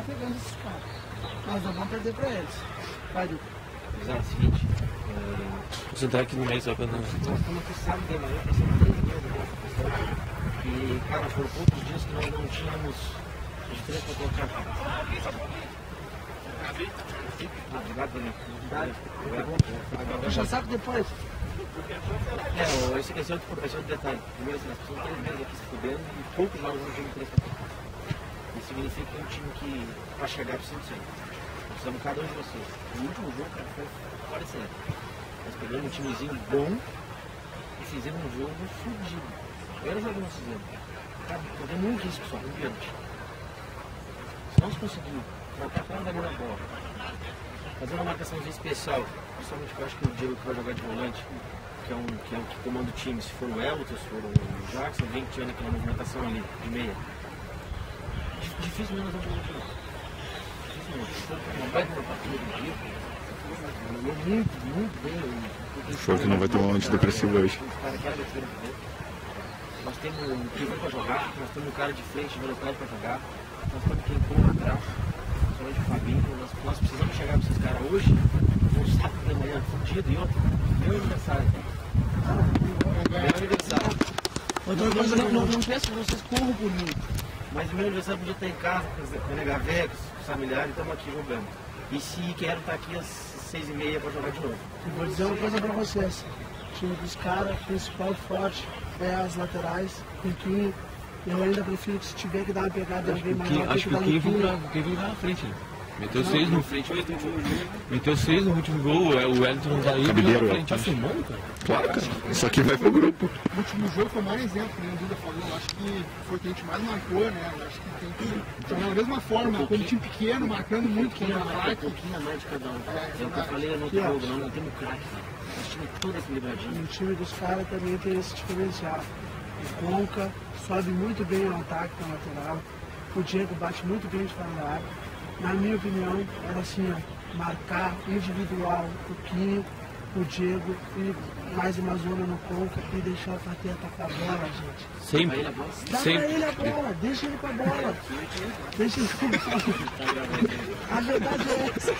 pegando esses caras. Nós não vamos perder pra eles. Vai, Duque. É o seguinte, concentrar aqui no meio só pra não. como tu sabe, de manhã, passamos 3 meses e, cara, foram poucos dias que nós não tínhamos os 3 pra colocar. Obrigado, Daniel. Puxa saco depois. Esse é outro detalhe. Primeiro, assim, nós passamos 3 meses aqui se fudendo e poucos jogos não tínhamos 3 pra colocar. Isso significa que é um time que, para chegar, precisa de 100. Precisamos cada um de vocês. O último jogo, cara, foi fora de série. Nós pegamos um timezinho bom e fizemos um jogo fudido. Era o jogo que nós fizemos. Cara, corremos um risco só, um diante. Se nós conseguirmos botar a perna na bola, fazer uma marcaçãozinha especial, principalmente que eu acho que o Diego que vai jogar de volante, que é o que comanda o time, se for o Elton, se for o Jackson, alguém que tiver naquela movimentação ali, de meia. Dificilmente nós vamos jogar de novo. Muito bem. O Forte não vai tomar um antidepressivo hoje. Nós temos um time para jogar, nós temos um cara de frente, velocidade para jogar, nós temos quem corre atrás, principalmente o Fabinho. Nós precisamos chegar para esses caras hoje, um sábado de manhã, fudido e outro. Meu aniversário. Outra coisa, não penso que vocês corram por mim. Mas o meu aniversário podia estar em casa, com a nega velha, com os familiares, estamos aqui jogando. E se quero estar aqui às 6h30 para jogar de novo. Eu vou dizer uma coisa pra vocês. O time dos caras, principal forte, é as laterais, Pinquinho. Eu ainda prefiro que se tiver que dar uma pegada em alguém maior, Acho que o Kim vai na frente, né? Meteu 6 no frente, meteu 6 no último gol, o Wellington tá aí. Cabeleiro, tá filmando, cara? Claro, cara. Isso aqui vai pro grupo. O último jogo foi o maior exemplo, que o Duda falou. Eu acho que foi o que a gente mais marcou, né? Eu acho que tem que jogar da mesma forma, como time pequeno, marcando muito, quem é Um fraco. pouquinho a mais de cada um. É o que eu falei no outro jogo, nós não temos craque. Nosso time é todo equilibradinho. O time dos caras também tem esse diferencial. O Conca sobe muito bem ao ataque na lateral. O Diego bate muito bem de fora da área. Na minha opinião, era assim, ó, marcar individual o Quinho, o Diego e mais uma zona no Conca e deixar o Pateta com a bola, gente. Sempre. Dá pra ele a bola, deixa ele com a bola. Deixa ele com a bola. A verdade é essa.